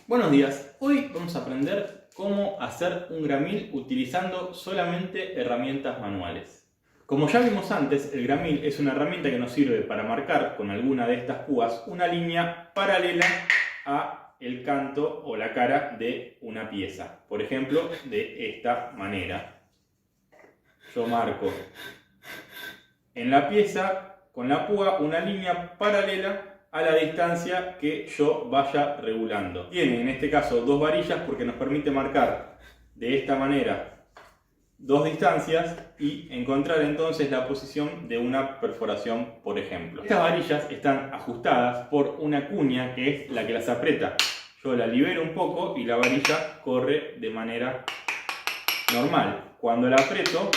Buenos días, hoy vamos a aprender cómo hacer un gramil utilizando solamente herramientas manuales. Como ya vimos antes, el gramil es una herramienta que nos sirve para marcar con alguna de estas púas una línea paralela a el canto o la cara de una pieza. Por ejemplo, de esta manera. Yo marco en la pieza con la púa una línea paralela a la distancia que yo vaya regulando. Tiene en este caso dos varillas porque nos permite marcar de esta manera dos distancias y encontrar entonces la posición de una perforación, por ejemplo. Estas varillas están ajustadas por una cuña que es la que las aprieta. Yo la libero un poco y la varilla corre de manera normal. Cuando la aprieto,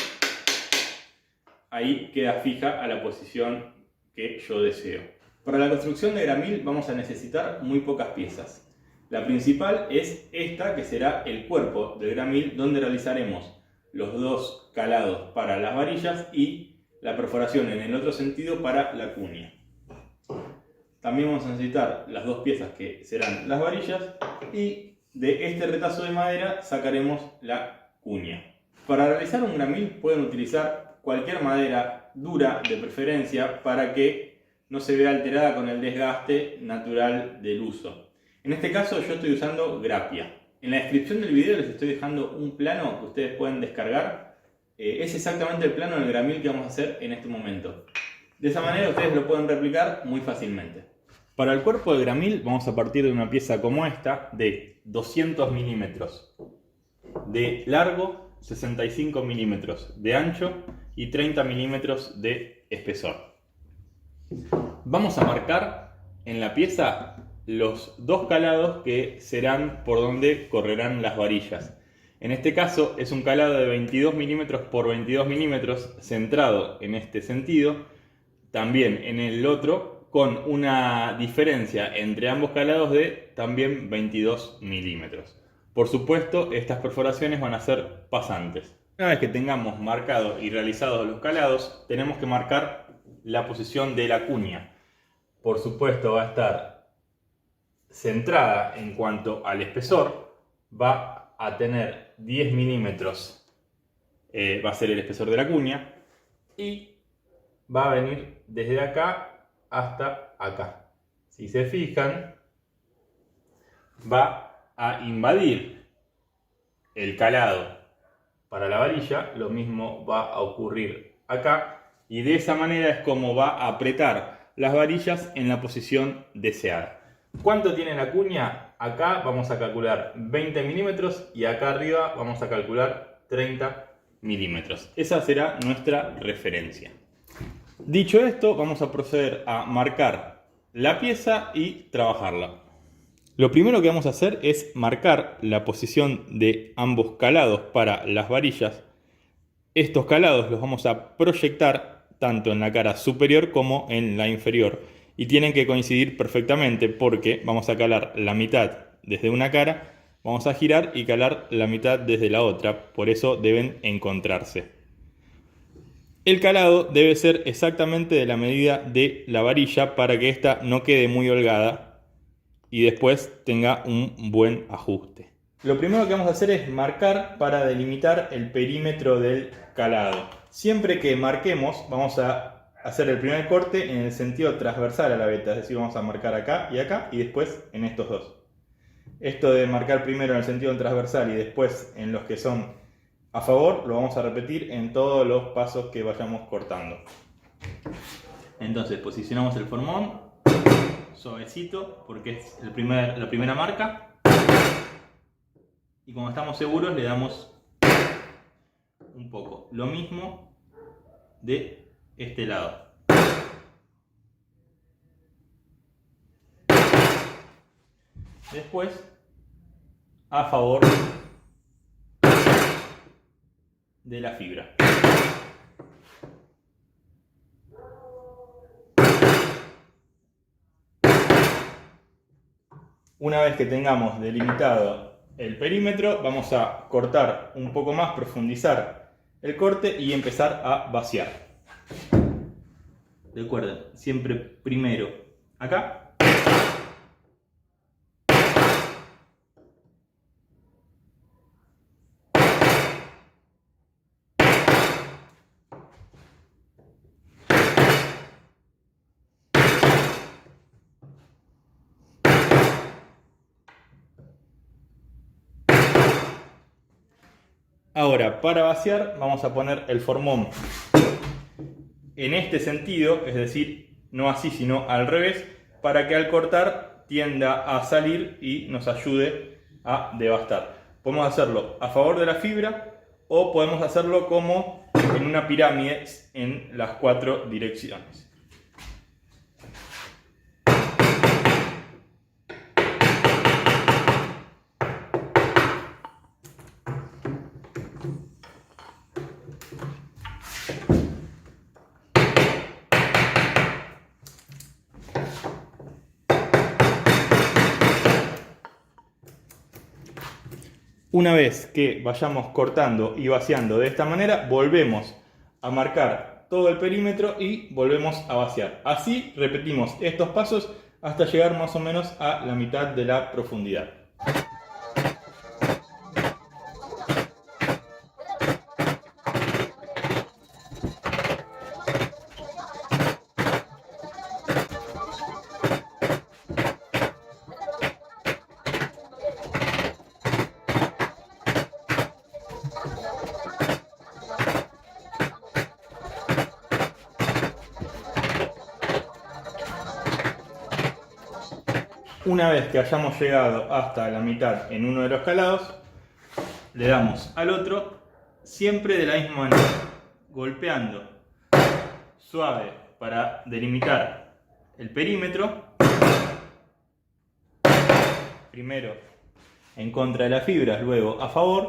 ahí queda fija a la posición que yo deseo. Para la construcción de gramil vamos a necesitar muy pocas piezas. La principal es esta, que será el cuerpo del gramil, donde realizaremos los dos calados para las varillas y la perforación en el otro sentido para la cuña. También vamos a necesitar las dos piezas que serán las varillas y de este retazo de madera sacaremos la cuña. Para realizar un gramil pueden utilizar cualquier madera dura de preferencia para que no se vea alterada con el desgaste natural del uso. En este caso yo estoy usando grapia. En la descripción del video les estoy dejando un plano que ustedes pueden descargar. Es exactamente el plano del gramil que vamos a hacer en este momento. De esa manera ustedes lo pueden replicar muy fácilmente. Para el cuerpo del gramil vamos a partir de una pieza como esta de 200 milímetros de largo, 65 milímetros de ancho y 30 milímetros de espesor. Vamos a marcar en la pieza los dos calados que serán por donde correrán las varillas. En este caso es un calado de 22 milímetros por 22 milímetros centrado en este sentido. También en el otro con una diferencia entre ambos calados de también 22 milímetros. Por supuesto, estas perforaciones van a ser pasantes. Una vez que tengamos marcados y realizados los calados, tenemos que marcar la posición de la cuña. Por supuesto va a estar centrada en cuanto al espesor, va a tener 10 milímetros, va a ser el espesor de la cuña y va a venir desde acá hasta acá. Si se fijan, va a invadir el calado para la varilla, lo mismo va a ocurrir acá. Y de esa manera es como va a apretar las varillas en la posición deseada. ¿Cuánto tiene la cuña? Acá vamos a calcular 20 milímetros y acá arriba vamos a calcular 30 milímetros. Esa será nuestra referencia. Dicho esto, vamos a proceder a marcar la pieza y trabajarla. Lo primero que vamos a hacer es marcar la posición de ambos calados para las varillas. Estos calados los vamos a proyectar tanto en la cara superior como en la inferior y tienen que coincidir perfectamente porque vamos a calar la mitad desde una cara, vamos a girar y calar la mitad desde la otra, por eso deben encontrarse. El calado debe ser exactamente de la medida de la varilla para que ésta no quede muy holgada y después tenga un buen ajuste. Lo primero que vamos a hacer es marcar para delimitar el perímetro del calado. Siempre que marquemos vamos a hacer el primer corte en el sentido transversal a la veta, es decir, vamos a marcar acá y después en estos dos. Esto de marcar primero en el sentido transversal y después en los que son a favor, lo vamos a repetir en todos los pasos que vayamos cortando. Entonces posicionamos el formón suavecito porque es la primera marca. Y como estamos seguros le damos un poco. Lo mismo de este lado. Después a favor de la fibra. Una vez que tengamos delimitado el perímetro, vamos a cortar un poco más, profundizar el corte y empezar a vaciar. Recuerden, siempre primero acá Ahora, para vaciar, vamos a poner el formón en este sentido, es decir, no así, sino al revés, para que al cortar tienda a salir y nos ayude a devastar. Podemos hacerlo a favor de la fibra o podemos hacerlo como en una pirámide en las 4 direcciones. Una vez que vayamos cortando y vaciando de esta manera, volvemos a marcar todo el perímetro y volvemos a vaciar. Así repetimos estos pasos hasta llegar más o menos a la mitad de la profundidad. Una vez que hayamos llegado hasta la mitad en uno de los calados, le damos al otro, siempre de la misma manera, golpeando suave para delimitar el perímetro, primero en contra de las fibras, luego a favor.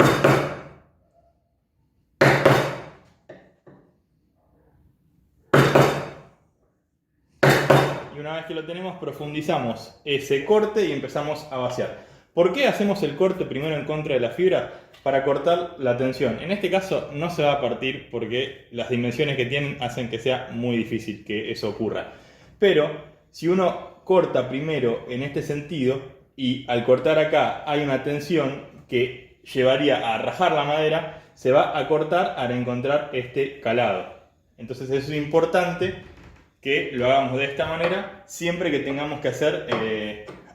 Y una vez que lo tenemos, profundizamos ese corte y empezamos a vaciar. ¿Por qué hacemos el corte primero en contra de la fibra? Para cortar la tensión. En este caso no se va a partir porque las dimensiones que tienen hacen que sea muy difícil que eso ocurra. Pero si uno corta primero en este sentido y al cortar acá hay una tensión que llevaría a rajar la madera, se va a cortar al encontrar este calado. Entonces es importante que lo hagamos de esta manera siempre que tengamos que hacer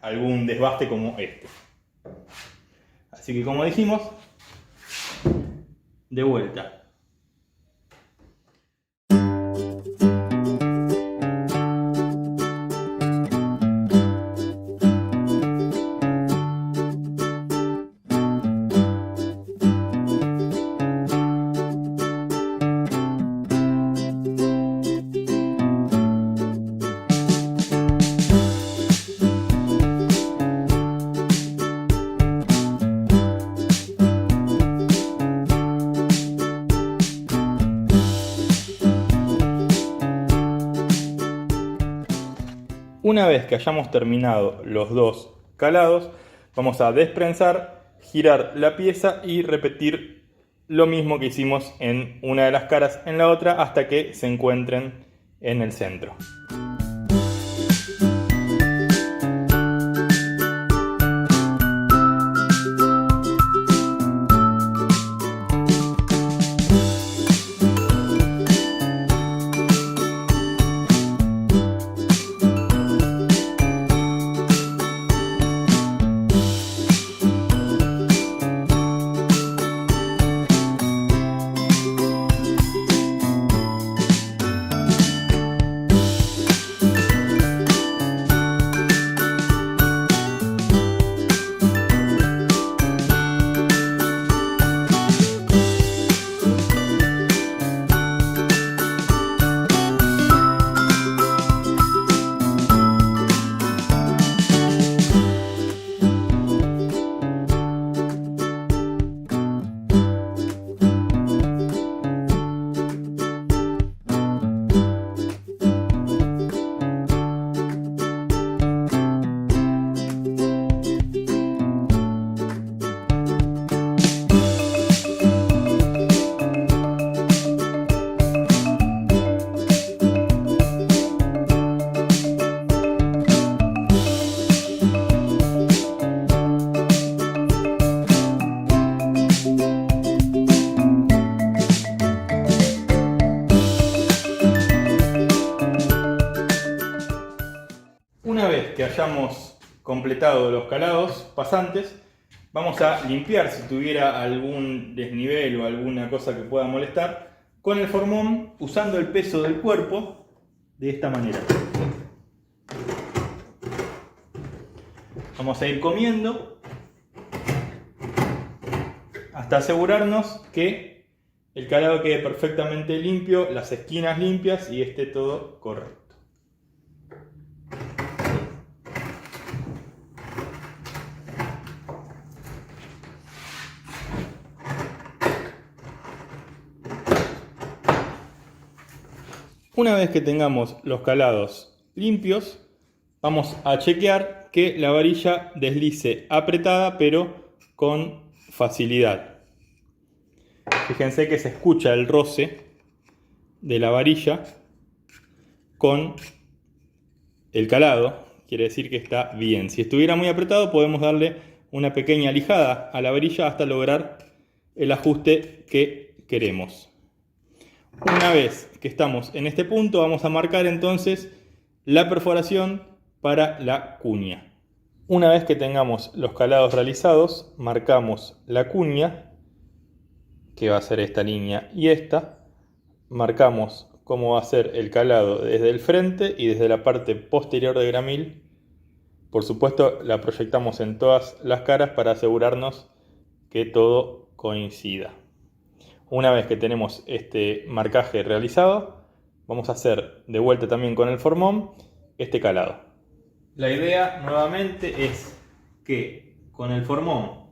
algún desbaste como este. Así que, como dijimos, de vuelta. Una vez que hayamos terminado los dos calados, vamos a desprensar, girar la pieza y repetir lo mismo que hicimos en una de las caras en la otra hasta que se encuentren en el centro. Una vez que hayamos completado los calados pasantes, Vamos a limpiar si tuviera algún desnivel o alguna cosa que pueda molestar con el formón usando el peso del cuerpo de esta manera. Vamos a ir comiendo hasta asegurarnos que el calado quede perfectamente limpio, las esquinas limpias y esté todo correcto. Una vez que tengamos los calados limpios, vamos a chequear que la varilla deslice apretada pero con facilidad. Fíjense que se escucha el roce de la varilla con el calado, quiere decir que está bien. Si estuviera muy apretado podemos darle una pequeña lijada a la varilla hasta lograr el ajuste que queremos. Una vez que estamos en este punto vamos a marcar entonces la perforación para la cuña. Una vez que tengamos los calados realizados, marcamos la cuña, que va a ser esta línea y esta. Marcamos cómo va a ser el calado desde el frente y desde la parte posterior de gramil. Por supuesto la proyectamos en todas las caras para asegurarnos que todo coincida. Una vez que tenemos este marcaje realizado, vamos a hacer de vuelta también con el formón este calado. La idea nuevamente es que con el formón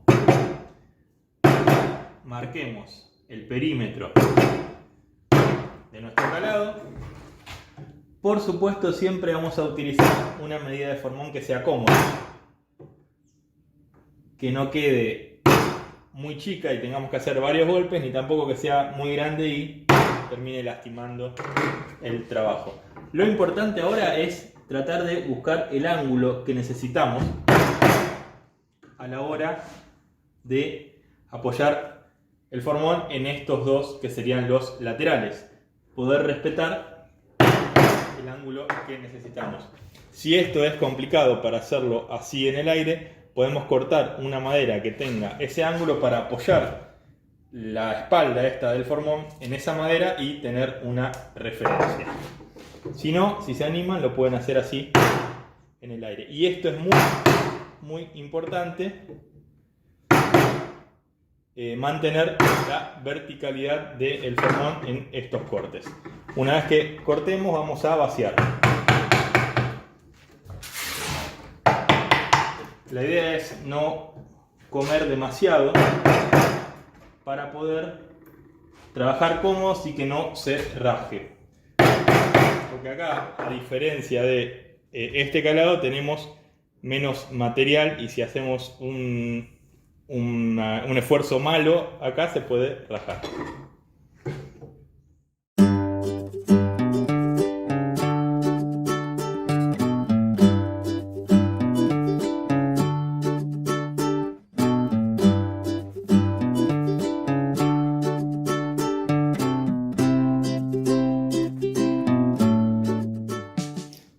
marquemos el perímetro de nuestro calado. Por supuesto siempre vamos a utilizar una medida de formón que sea cómoda, que no quede muy chica y tengamos que hacer varios golpes, ni tampoco que sea muy grande y termine lastimando el trabajo. Lo importante ahora es tratar de buscar el ángulo que necesitamos a la hora de apoyar el formón en estos dos que serían los laterales. Poder respetar el ángulo que necesitamos. Si esto es complicado para hacerlo así en el aire, podemos cortar una madera que tenga ese ángulo para apoyar la espalda esta del formón en esa madera y tener una referencia. Si no, si se animan, lo pueden hacer así en el aire. Y esto es muy importante, mantener la verticalidad del formón en estos cortes. Una vez que cortemos, vamos a vaciar. La idea es no comer demasiado para poder trabajar cómodos y que no se raje. Porque acá, a diferencia de este calado, tenemos menos material y si hacemos un esfuerzo malo, acá se puede rajar.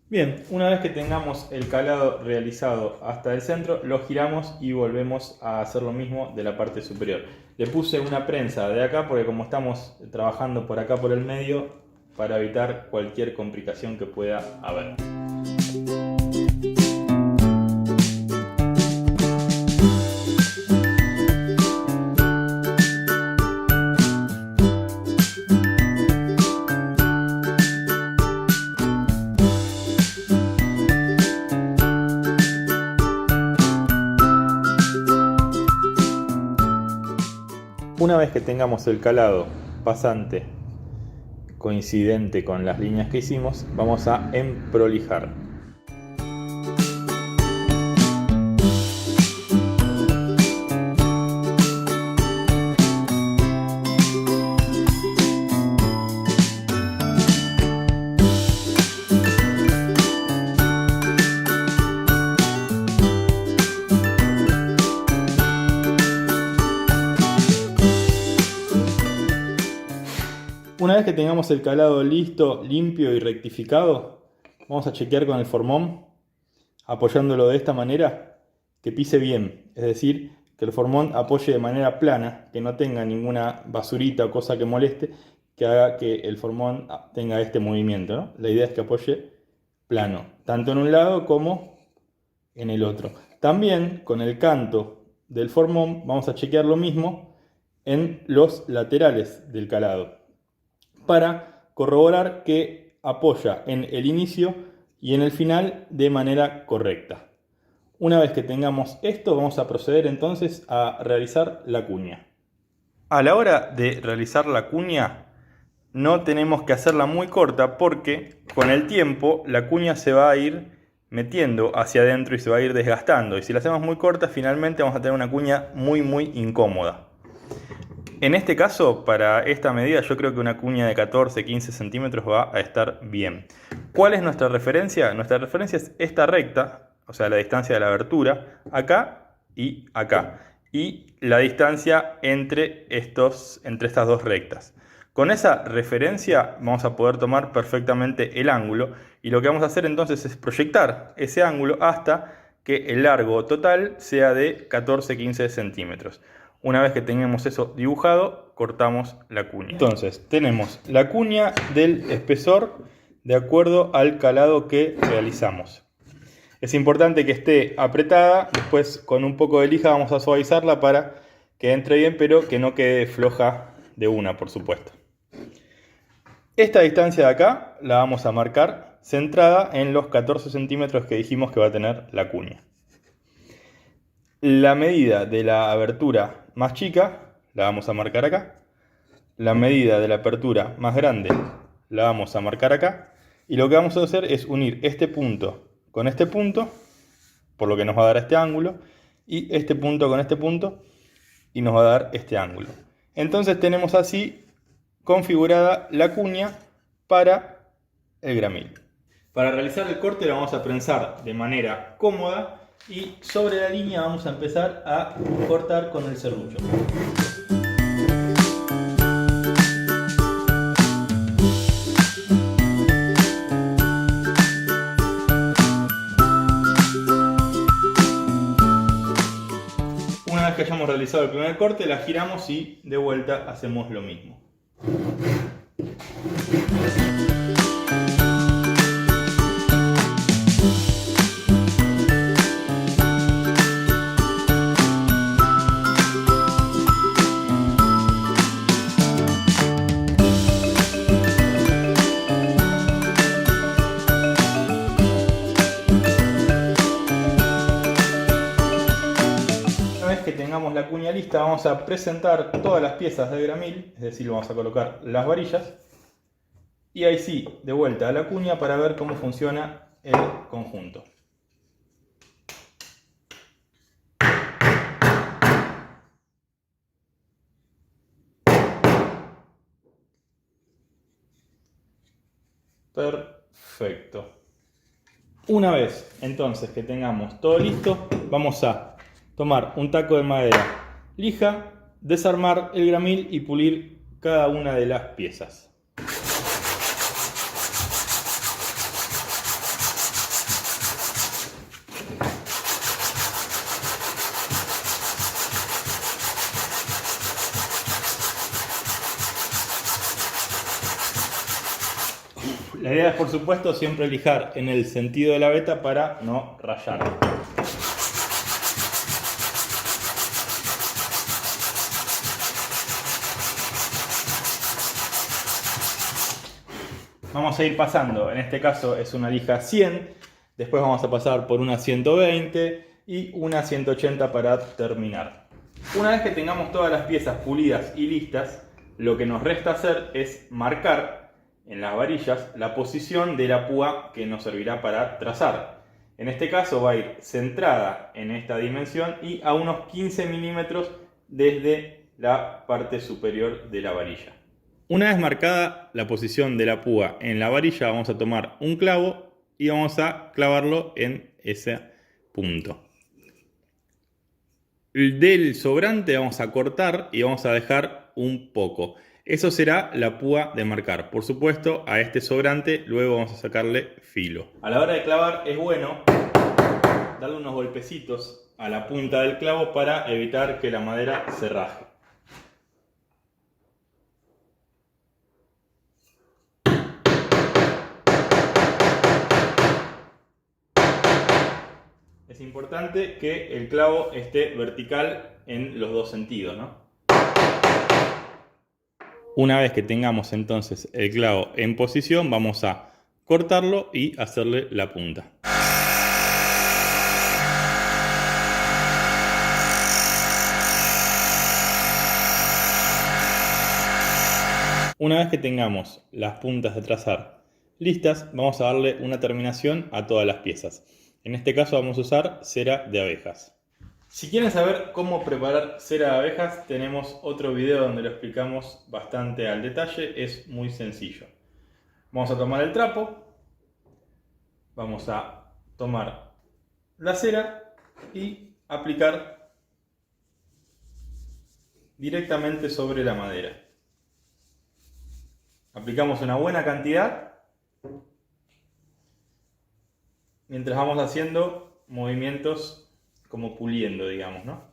Bien, una vez que tengamos el calado realizado hasta el centro, lo giramos y volvemos a hacer lo mismo de la parte superior. Le puse una prensa de acá porque como estamos trabajando por acá por el medio, para evitar cualquier complicación que pueda haber. Una vez que tengamos el calado pasante coincidente con las líneas que hicimos, vamos a emprolijar. Una vez que tengamos el calado listo, limpio y rectificado, vamos a chequear con el formón, apoyándolo de esta manera, que pise bien, es decir, que el formón apoye de manera plana, que no tenga ninguna basurita o cosa que moleste, que haga que el formón tenga este movimiento, ¿no? La idea es que apoye plano, tanto en un lado como en el otro. También con el canto del formón vamos a chequear lo mismo en los laterales del calado, para corroborar que apoya en el inicio y en el final de manera correcta. Una vez que tengamos esto, vamos a proceder entonces a realizar la cuña. A la hora de realizar la cuña, no tenemos que hacerla muy corta porque con el tiempo la cuña se va a ir metiendo hacia adentro y se va a ir desgastando. Y si la hacemos muy corta, finalmente vamos a tener una cuña muy incómoda. En este caso, para esta medida, yo creo que una cuña de 14-15 centímetros va a estar bien. ¿Cuál es nuestra referencia? Nuestra referencia es esta recta, o sea, la distancia de la abertura, acá y acá. Y la distancia entre estas dos rectas. Con esa referencia vamos a poder tomar perfectamente el ángulo. Y lo que vamos a hacer entonces es proyectar ese ángulo hasta que el largo total sea de 14-15 centímetros. Una vez que tengamos eso dibujado, cortamos la cuña. Entonces, tenemos la cuña del espesor de acuerdo al calado que realizamos. Es importante que esté apretada, después con un poco de lija vamos a suavizarla para que entre bien, pero que no quede floja de una, por supuesto. Esta distancia de acá la vamos a marcar centrada en los 14 centímetros que dijimos que va a tener la cuña. La medida de la abertura más chica la vamos a marcar acá. La medida de la apertura más grande la vamos a marcar acá. Y lo que vamos a hacer es unir este punto con este punto, por lo que nos va a dar este ángulo, y este punto con este punto, y nos va a dar este ángulo. Entonces tenemos así configurada la cuña para el gramil. Para realizar el corte lo vamos a prensar de manera cómoda y sobre la línea vamos a empezar a cortar con el serrucho. Una vez que hayamos realizado el primer corte, la giramos y de vuelta hacemos lo mismo. Que tengamos la cuña lista, vamos a presentar todas las piezas del gramil, es decir, vamos a colocar las varillas y ahí sí, de vuelta a la cuña para ver cómo funciona el conjunto. Perfecto. Una vez entonces que tengamos todo listo, vamos a tomar un taco de madera lija, desarmar el gramil y pulir cada una de las piezas. La idea es, por supuesto, siempre lijar en el sentido de la veta para no rayar. Vamos a ir pasando, en este caso es una lija 100, después vamos a pasar por una 120 y una 180 para terminar. Una vez que tengamos todas las piezas pulidas y listas, lo que nos resta hacer es marcar en las varillas la posición de la púa que nos servirá para trazar. En este caso va a ir centrada en esta dimensión y a unos 15 milímetros desde la parte superior de la varilla. Una vez marcada la posición de la púa en la varilla, vamos a tomar un clavo y vamos a clavarlo en ese punto. Del sobrante vamos a cortar y vamos a dejar un poco. Eso será la púa de marcar. Por supuesto, a este sobrante luego vamos a sacarle filo. A la hora de clavar es bueno darle unos golpecitos a la punta del clavo para evitar que la madera se raje. Es importante que el clavo esté vertical en los dos sentidos, ¿no? Una vez que tengamos entonces el clavo en posición, vamos a cortarlo y hacerle la punta. Una vez que tengamos las puntas de trazar listas, vamos a darle una terminación a todas las piezas. En este caso vamos a usar cera de abejas. Si quieren saber cómo preparar cera de abejas, tenemos otro video donde lo explicamos bastante al detalle. Es muy sencillo. Vamos a tomar el trapo, vamos a tomar la cera y aplicar directamente sobre la madera. Aplicamos una buena cantidad mientras vamos haciendo movimientos como puliendo, digamos, ¿no?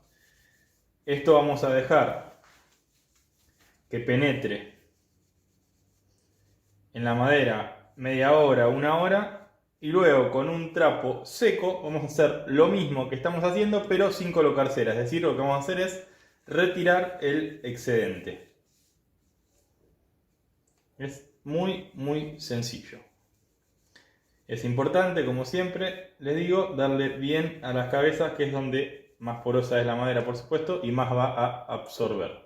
Esto vamos a dejar que penetre en la madera media hora, una hora, y luego con un trapo seco vamos a hacer lo mismo que estamos haciendo, pero sin colocar cera. Es decir, lo que vamos a hacer es retirar el excedente. Es muy sencillo. Es importante, como siempre les digo, darle bien a las cabezas, que es donde más porosa es la madera, por supuesto, y más va a absorber.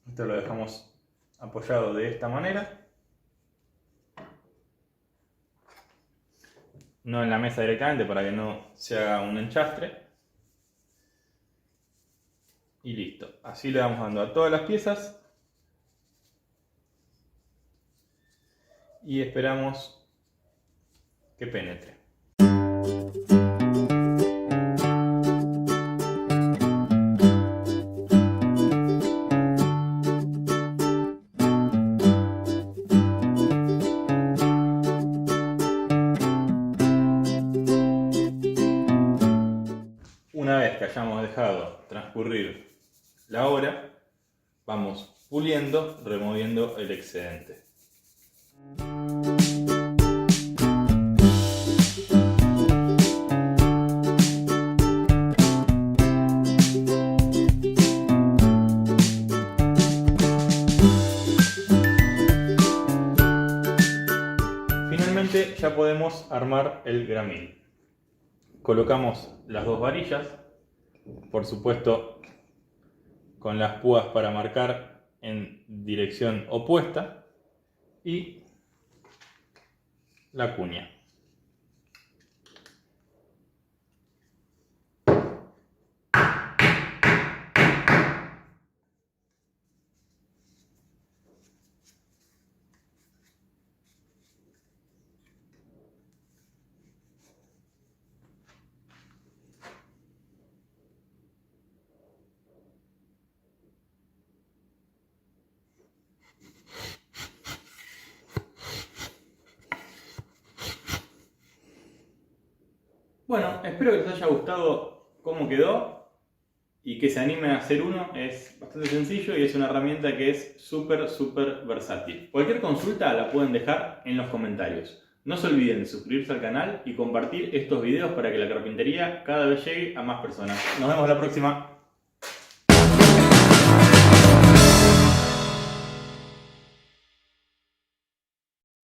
Esto lo dejamos apoyado de esta manera. No en la mesa directamente para que no se haga un enchastre. Y listo. Así le vamos dando a todas las piezas. Y esperamos que penetre. Una vez que hayamos dejado transcurrir la hora, vamos puliendo, removiendo el excedente. Finalmente ya podemos armar el gramil. Colocamos las dos varillas, por supuesto con las púas para marcar en dirección opuesta, y la cuña. Bueno, espero que les haya gustado cómo quedó y que se animen a hacer uno. Es bastante sencillo y es una herramienta que es súper versátil. Cualquier consulta la pueden dejar en los comentarios. No se olviden de suscribirse al canal y compartir estos videos para que la carpintería cada vez llegue a más personas. Nos vemos la próxima.